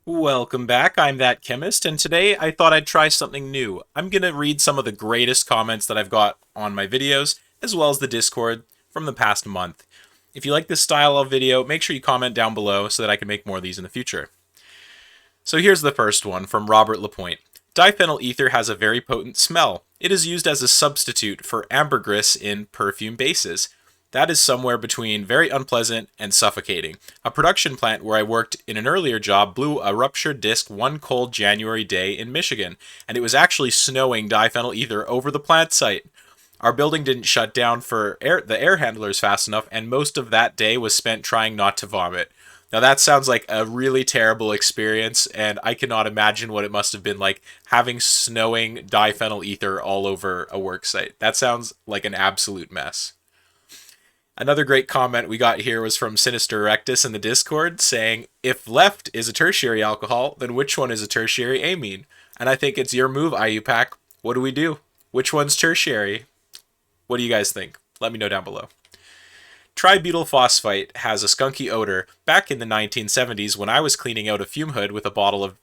Welcome back, I'm that chemist, and today I thought I'd try something new. I'm gonna read some of the greatest comments that I've got on my videos, as well as the Discord from the past month. If you like this style of video, make sure you comment down below so that I can make more of these in the future. So here's the first one from Robert Lapointe. Diphenyl ether has a very potent smell. It is used as a substitute for ambergris in perfume bases. That is somewhere between very unpleasant and suffocating. A production plant where I worked in an earlier job blew a ruptured disc one cold January day in Michigan, and it was actually snowing diphenyl ether over the plant site. Our building didn't shut down for the air handlers fast enough, and most of that day was spent trying not to vomit. Now that sounds like a really terrible experience, and I cannot imagine what it must have been like having snowing diphenyl ether all over a work site. That sounds like an absolute mess. Another great comment we got here was from Sinister Rectus in the Discord saying, if left is a tertiary alcohol, then which one is a tertiary amine? And I think it's your move, IUPAC. What do we do? Which one's tertiary? What do you guys think? Let me know down below. Tributyl phosphite has a skunky odor. Back in the 1970s, when I was cleaning out a fume hood with a bottle of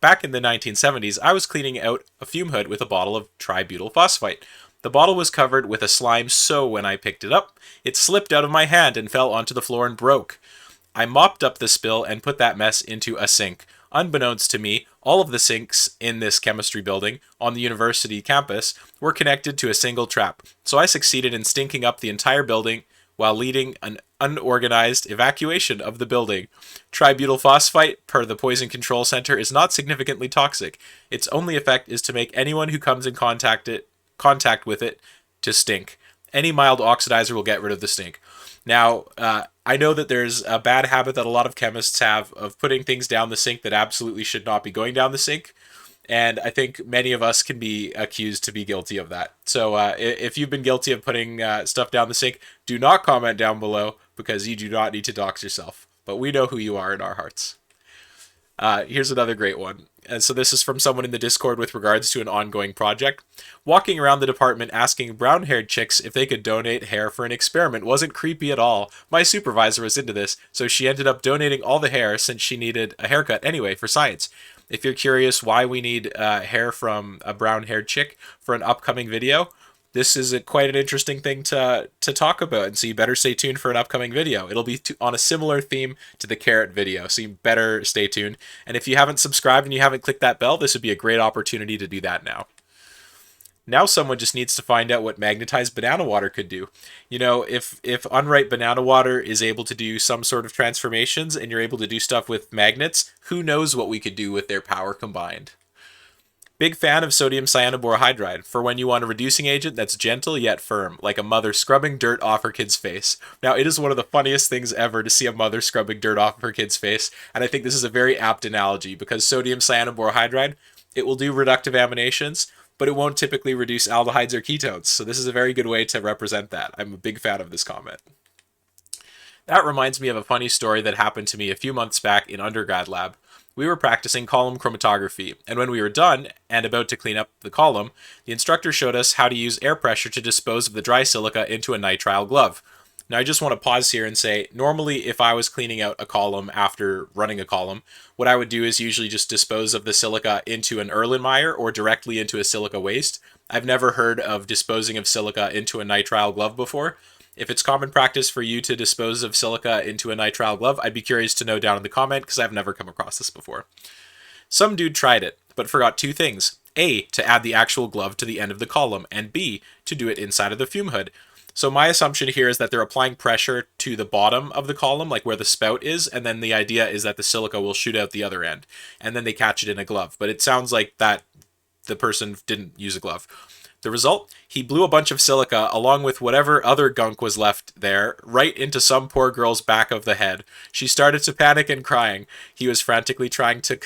back in the 1970s, I was cleaning out a fume hood with a bottle of tributyl phosphite. The bottle was covered with a slime, so when I picked it up, it slipped out of my hand and fell onto the floor and broke. I mopped up the spill and put that mess into a sink. Unbeknownst to me, all of the sinks in this chemistry building on the university campus were connected to a single trap, so I succeeded in stinking up the entire building while leading an unorganized evacuation of the building. Tributyl phosphite, per the Poison Control Center, is not significantly toxic. Its only effect is to make anyone who comes in contact with it to stink. Any mild oxidizer will get rid of the stink. Now, I know that there's a bad habit that a lot of chemists have of putting things down the sink that absolutely should not be going down the sink. And I think many of us can be accused to be guilty of that. So if you've been guilty of putting stuff down the sink, do not comment down below because you do not need to dox yourself. But we know who you are in our hearts. Here's another great one. And so this is from someone in the Discord with regards to an ongoing project. Walking around the department asking brown-haired chicks if they could donate hair for an experiment wasn't creepy at all. My supervisor was into this, so she ended up donating all the hair since she needed a haircut anyway for science. If you're curious why we need hair from a brown-haired chick for an upcoming video, this is quite an interesting thing to talk about, and so you better stay tuned for an upcoming video. It'll be on a similar theme to the carrot video, so you better stay tuned. And if you haven't subscribed and you haven't clicked that bell, this would be a great opportunity to do that now. Now someone just needs to find out what magnetized banana water could do. You know, if unripe banana water is able to do some sort of transformations and you're able to do stuff with magnets, who knows what we could do with their power combined. Big fan of sodium cyanoborohydride for when you want a reducing agent that's gentle yet firm, like a mother scrubbing dirt off her kid's face. Now, it is one of the funniest things ever to see a mother scrubbing dirt off her kid's face, and I think this is a very apt analogy because sodium cyanoborohydride, it will do reductive aminations, but it won't typically reduce aldehydes or ketones, so this is a very good way to represent that. I'm a big fan of this comment. That reminds me of a funny story that happened to me a few months back in undergrad lab. We were practicing column chromatography, and when we were done and about to clean up the column, the instructor showed us how to use air pressure to dispose of the dry silica into a nitrile glove. Now I just want to pause here and say, normally if I was cleaning out a column after running a column, what I would do is usually just dispose of the silica into an Erlenmeyer or directly into a silica waste. I've never heard of disposing of silica into a nitrile glove before. If it's common practice for you to dispose of silica into a nitrile glove, I'd be curious to know down in the comment because I've never come across this before. Some dude tried it, but forgot two things. A, to add the actual glove to the end of the column, and B, to do it inside of the fume hood. So my assumption here is that they're applying pressure to the bottom of the column, like where the spout is, and then the idea is that the silica will shoot out the other end, and then they catch it in a glove. But it sounds like that the person didn't use a glove. The result? He blew a bunch of silica, along with whatever other gunk was left there, right into some poor girl's back of the head. She started to panic and crying. He was frantically trying to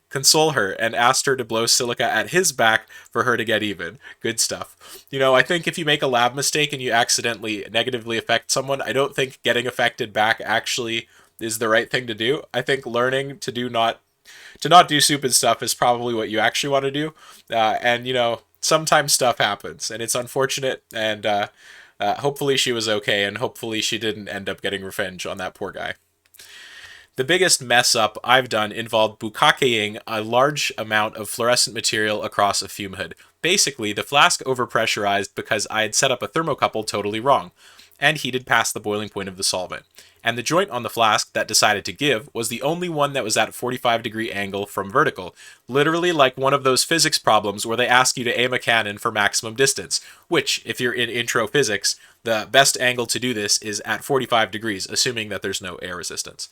console her and asked her to blow silica at his back for her to get even. Good stuff. You know, I think if you make a lab mistake and you accidentally negatively affect someone, I don't think getting affected back actually is the right thing to do. I think learning to not do stupid stuff is probably what you actually want to do. And, you know, sometimes stuff happens, and it's unfortunate, and hopefully she was okay, and hopefully she didn't end up getting revenge on that poor guy. The biggest mess up I've done involved bukakeing a large amount of fluorescent material across a fume hood. Basically, the flask overpressurized because I had set up a thermocouple totally wrong, and heated past the boiling point of the solvent. And the joint on the flask that decided to give was the only one that was at a 45-degree angle from vertical, literally like one of those physics problems where they ask you to aim a cannon for maximum distance, which, if you're in intro physics, the best angle to do this is at 45 degrees, assuming that there's no air resistance.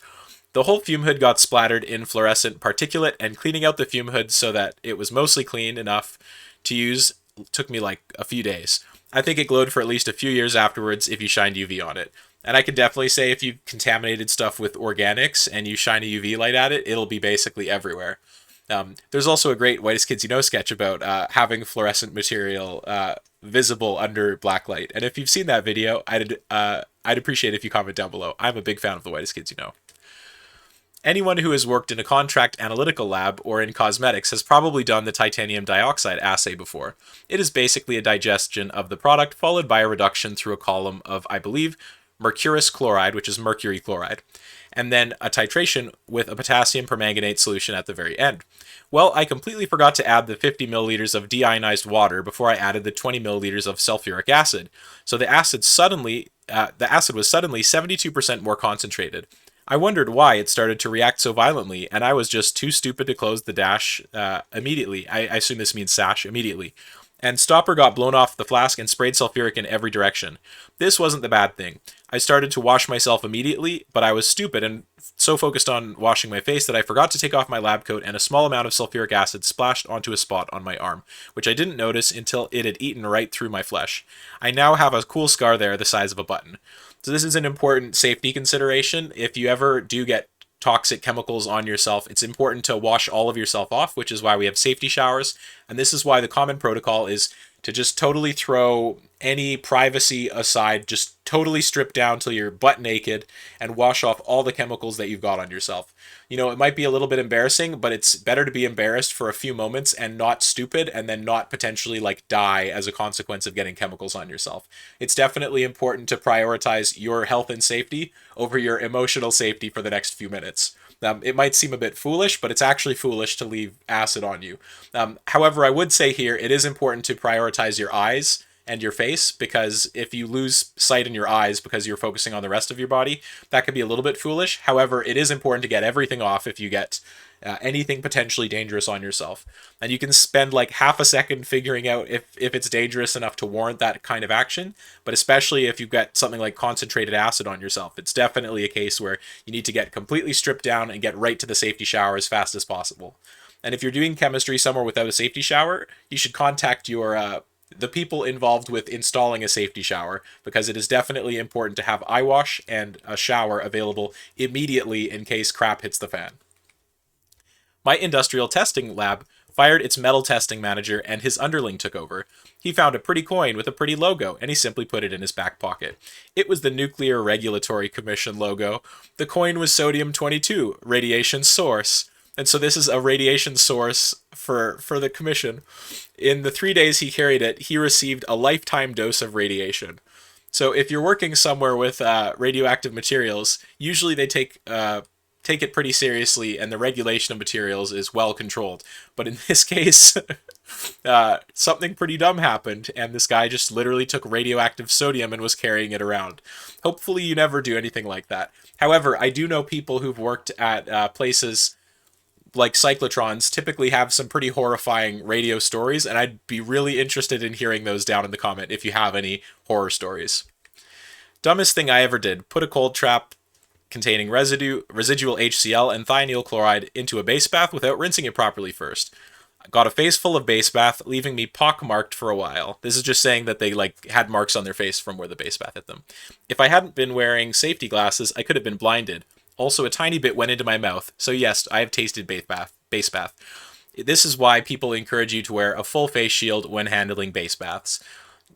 The whole fume hood got splattered in fluorescent particulate, and cleaning out the fume hood so that it was mostly clean enough to use took me like a few days. I think it glowed for at least a few years afterwards if you shined UV on it. And I could definitely say if you contaminated stuff with organics and you shine a UV light at it, it'll be basically everywhere. There's also a great Whitest Kids You Know sketch about having fluorescent material visible under black light. And if you've seen that video, I'd appreciate if you comment down below. I'm a big fan of the Whitest Kids You Know. Anyone who has worked in a contract analytical lab or in cosmetics has probably done the titanium dioxide assay before. It is basically a digestion of the product followed by a reduction through a column of, I believe, mercurous chloride, which is mercury chloride, and then a titration with a potassium permanganate solution at the very end. Well, I completely forgot to add the 50 milliliters of deionized water before I added the 20 milliliters of sulfuric acid. So the acid was suddenly 72% more concentrated. I wondered why it started to react so violently, and I was just too stupid to close the dash immediately. I assume this means sash immediately. And stopper got blown off the flask and sprayed sulfuric in every direction. This wasn't the bad thing. I started to wash myself immediately, but I was stupid and so focused on washing my face that I forgot to take off my lab coat, and a small amount of sulfuric acid splashed onto a spot on my arm, which I didn't notice until it had eaten right through my flesh. I now have a cool scar there the size of a button. So this is an important safety consideration. If you ever do get toxic chemicals on yourself, it's important to wash all of yourself off, which is why we have safety showers. And this is why the common protocol is to just totally throw any privacy aside, just totally strip down till you're butt naked and wash off all the chemicals that you've got on yourself. You know, it might be a little bit embarrassing, but it's better to be embarrassed for a few moments and not stupid and then not potentially like die as a consequence of getting chemicals on yourself. It's definitely important to prioritize your health and safety over your emotional safety for the next few minutes. It might seem a bit foolish, but it's actually foolish to leave acid on you. However, I would say here it is important to prioritize your eyes and your face, because if you lose sight in your eyes because you're focusing on the rest of your body, that could be a little bit foolish. However, it is important to get everything off if you get anything potentially dangerous on yourself. And you can spend like half a second figuring out if it's dangerous enough to warrant that kind of action, but especially if you've got something like concentrated acid on yourself, it's definitely a case where you need to get completely stripped down and get right to the safety shower as fast as possible. And if you're doing chemistry somewhere without a safety shower, you should contact the people involved with installing a safety shower, because it is definitely important to have eye wash and a shower available immediately in case crap hits the fan. My industrial testing lab fired its metal testing manager and his underling took over. He found a pretty coin with a pretty logo and he simply put it in his back pocket. It was the Nuclear Regulatory Commission logo. The coin was sodium-22, radiation source. And so this is a radiation source for the commission. In the 3 days he carried it, he received a lifetime dose of radiation. So if you're working somewhere with radioactive materials, usually they take it pretty seriously, and the regulation of materials is well controlled. But in this case, something pretty dumb happened, and this guy just literally took radioactive sodium and was carrying it around. Hopefully you never do anything like that. However, I do know people who've worked at places like cyclotrons typically have some pretty horrifying radio stories, and I'd be really interested in hearing those down in the comment if you have any horror stories. Dumbest thing I ever did: put a cold trap containing residual HCl and thionyl chloride into a base bath without rinsing it properly first. Got a face full of base bath, leaving me pock-marked for a while. This is just saying that they had marks on their face from where the base bath hit them. If I hadn't been wearing safety glasses, I could have been blinded. Also, a tiny bit went into my mouth, so yes, I have tasted base bath. This is why people encourage you to wear a full face shield when handling base baths.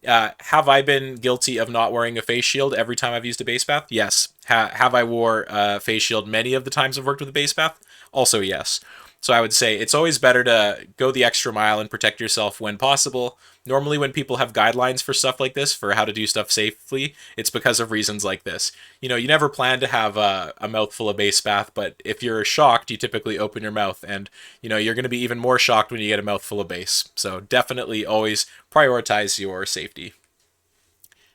Have I been guilty of not wearing a face shield every time I've used a base bath? Yes. Have I wore a face shield many of the times I've worked with a base bath? Also yes. So I would say it's always better to go the extra mile and protect yourself when possible. Normally, when people have guidelines for stuff like this, for how to do stuff safely, it's because of reasons like this. You never plan to have a mouthful of base bath, but if you're shocked, you typically open your mouth, and you're going to be even more shocked when you get a mouthful of base. So definitely always prioritize your safety.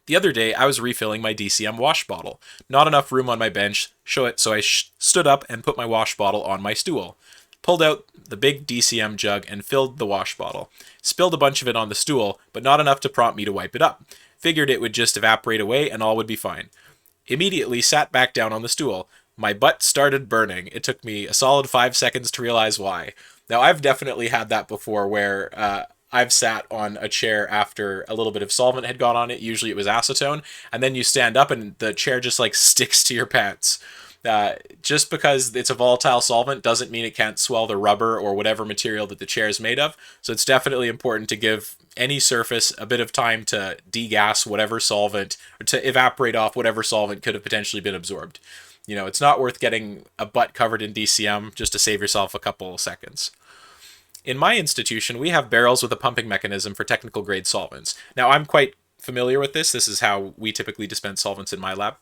The other day, I was refilling my DCM wash bottle. Not enough room on my bench, so I stood up and put my wash bottle on my stool. Pulled out the big DCM jug and filled the wash bottle. Spilled a bunch of it on the stool, but not enough to prompt me to wipe it up. Figured it would just evaporate away and all would be fine. Immediately sat back down on the stool. My butt started burning. It took me a solid 5 seconds to realize why. Now, I've definitely had that before where I've sat on a chair after a little bit of solvent had got on it. Usually it was acetone. And then you stand up and the chair just like sticks to your pants. Just because it's a volatile solvent doesn't mean it can't swell the rubber or whatever material that the chair is made of. So it's definitely important to give any surface a bit of time to degas whatever solvent, or to evaporate off whatever solvent could have potentially been absorbed. It's not worth getting a butt covered in DCM just to save yourself a couple seconds. In my institution, we have barrels with a pumping mechanism for technical grade solvents. Now, I'm quite familiar with this. This is how we typically dispense solvents in my lab,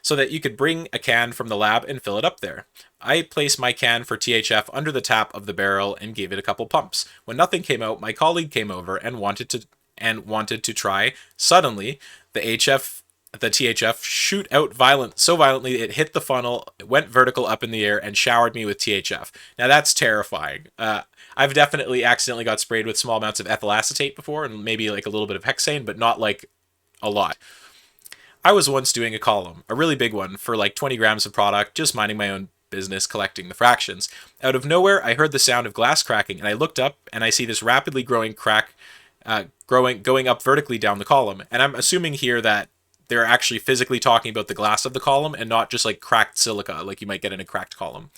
so that you could bring a can from the lab and fill it up there. I placed my can for THF under the tap of the barrel and gave it a couple pumps. When nothing came out, my colleague came over and wanted to try. Suddenly, the THF shoot out so violently it hit the funnel, it went vertical up in the air, and showered me with THF. Now that's terrifying. I've definitely accidentally got sprayed with small amounts of ethyl acetate before, and maybe like a little bit of hexane, but not like a lot. I was once doing a column, a really big one, for like 20 grams of product, just minding my own business, collecting the fractions. Out of nowhere, I heard the sound of glass cracking, and I looked up and I see this rapidly growing crack going up vertically down the column. And I'm assuming here that they're actually physically talking about the glass of the column and not just like cracked silica like you might get in a cracked column.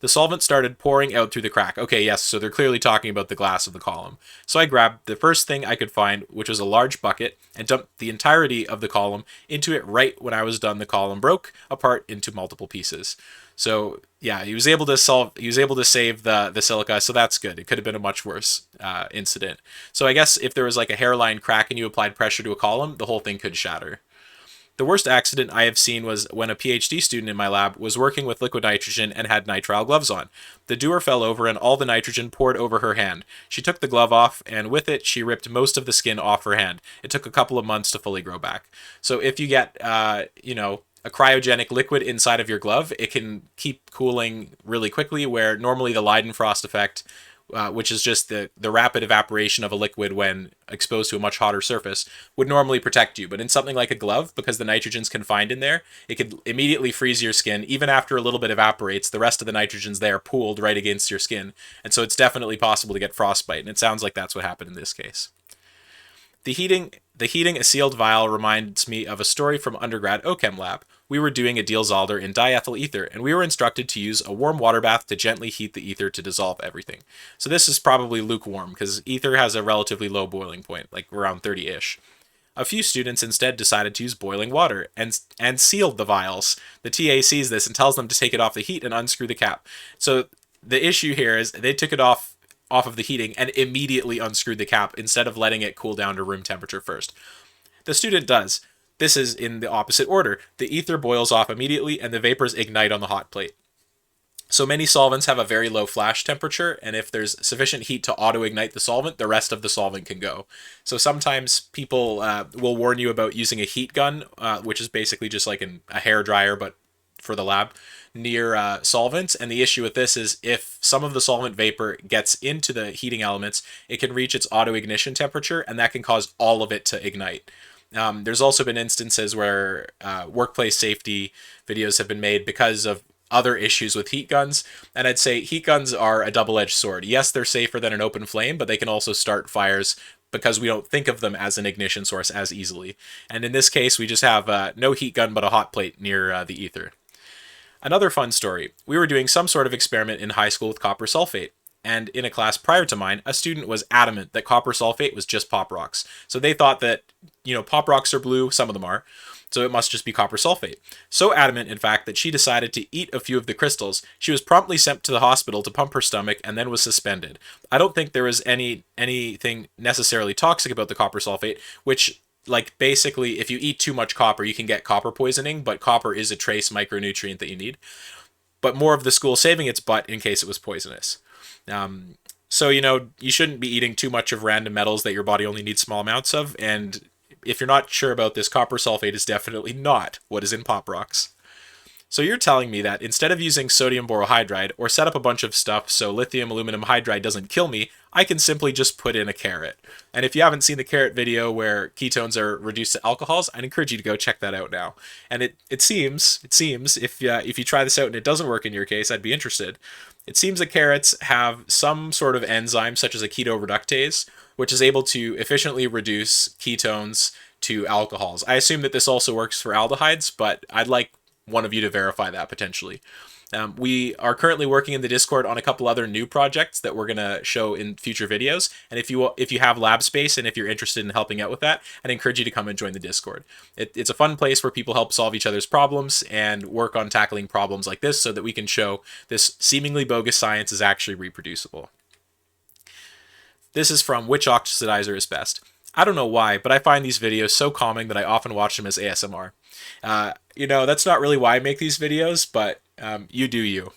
The solvent started pouring out through the crack. Okay, yes, so they're clearly talking about the glass of the column. So I grabbed the first thing I could find, which was a large bucket, and dumped the entirety of the column into it. Right when I was done, the column broke apart into multiple pieces. So yeah, he was able to save the silica, so that's good. It could have been a much worse incident. So I guess if there was like a hairline crack and you applied pressure to a column, the whole thing could shatter. The worst accident I have seen was when a PhD student in my lab was working with liquid nitrogen and had nitrile gloves on. The dewar fell over and all the nitrogen poured over her hand. She took the glove off, and with it, she ripped most of the skin off her hand. It took a couple of months to fully grow back. So if you get, a cryogenic liquid inside of your glove, it can keep cooling really quickly, where normally the Leidenfrost effect, which is just the rapid evaporation of a liquid when exposed to a much hotter surface, would normally protect you. But in something like a glove, because the nitrogen's confined in there, it could immediately freeze your skin. Even after a little bit evaporates, the rest of the nitrogen's there pooled right against your skin. And so it's definitely possible to get frostbite, and it sounds like that's what happened in this case. The heating a sealed vial reminds me of a story from undergrad OChem lab. We were doing a Diels-Alder in diethyl ether, and we were instructed to use a warm water bath to gently heat the ether to dissolve everything. So this is probably lukewarm, because ether has a relatively low boiling point, like around 30-ish. A few students instead decided to use boiling water and sealed the vials. The TA sees this and tells them to take it off the heat and unscrew the cap. So the issue here is they took it off of the heating and immediately unscrewed the cap instead of letting it cool down to room temperature first. The student does. This is in the opposite order. The ether boils off immediately and the vapors ignite on the hot plate. So many solvents have a very low flash temperature, and if there's sufficient heat to auto-ignite the solvent, the rest of the solvent can go. So sometimes people will warn you about using a heat gun, which is basically just like a hair dryer, but for the lab, near solvents. And the issue with this is if some of the solvent vapor gets into the heating elements, it can reach its auto-ignition temperature, and that can cause all of it to ignite. There's also been instances where workplace safety videos have been made because of other issues with heat guns, and I'd say heat guns are a double-edged sword. Yes, they're safer than an open flame, but they can also start fires because we don't think of them as an ignition source as easily. And in this case, we just have no heat gun but a hot plate near the ether. Another fun story. We were doing some sort of experiment in high school with copper sulfate, and in a class prior to mine, a student was adamant that copper sulfate was just pop rocks. So they thought that, pop rocks are blue, some of them are, so it must just be copper sulfate. So adamant, in fact, that she decided to eat a few of the crystals. She was promptly sent to the hospital to pump her stomach and then was suspended. I don't think there was anything necessarily toxic about the copper sulfate, which, like, basically, if you eat too much copper, you can get copper poisoning, but copper is a trace micronutrient that you need. But more of the school saving its butt in case it was poisonous. So, you shouldn't be eating too much of random metals that your body only needs small amounts of, and if you're not sure about this, copper sulfate is definitely not what is in pop rocks. So you're telling me that instead of using sodium borohydride or set up a bunch of stuff so lithium aluminum hydride doesn't kill me, I can simply just put in a carrot. And if you haven't seen the carrot video where ketones are reduced to alcohols, I'd encourage you to go check that out now. And it seems if you try this out and it doesn't work in your case, I'd be interested. It seems that carrots have some sort of enzyme, such as a keto reductase, which is able to efficiently reduce ketones to alcohols. I assume that this also works for aldehydes, but I'd like one of you to verify that potentially. We are currently working in the Discord on a couple other new projects that we're going to show in future videos. And if you have lab space and if you're interested in helping out with that, I'd encourage you to come and join the Discord. It's a fun place where people help solve each other's problems and work on tackling problems like this so that we can show this seemingly bogus science is actually reproducible. This is from Which Oxidizer is Best. I don't know why, but I find these videos so calming that I often watch them as ASMR. That's not really why I make these videos, but you do you.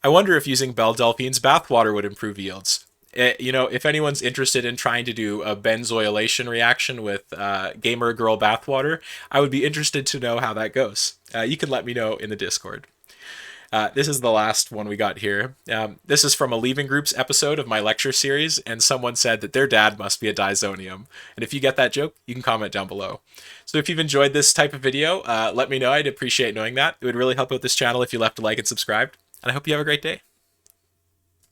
I wonder if using Belle Delphine's bathwater would improve yields. If anyone's interested in trying to do a benzoylation reaction with Gamer Girl bathwater, I would be interested to know how that goes. You can let me know in the Discord. This is the last one we got here. This is from a Leaving Groups episode of my lecture series, and someone said that their dad must be a Dizonium. And if you get that joke, you can comment down below. So if you've enjoyed this type of video, let me know. I'd appreciate knowing that. It would really help out this channel if you left a like and subscribed. And I hope you have a great day.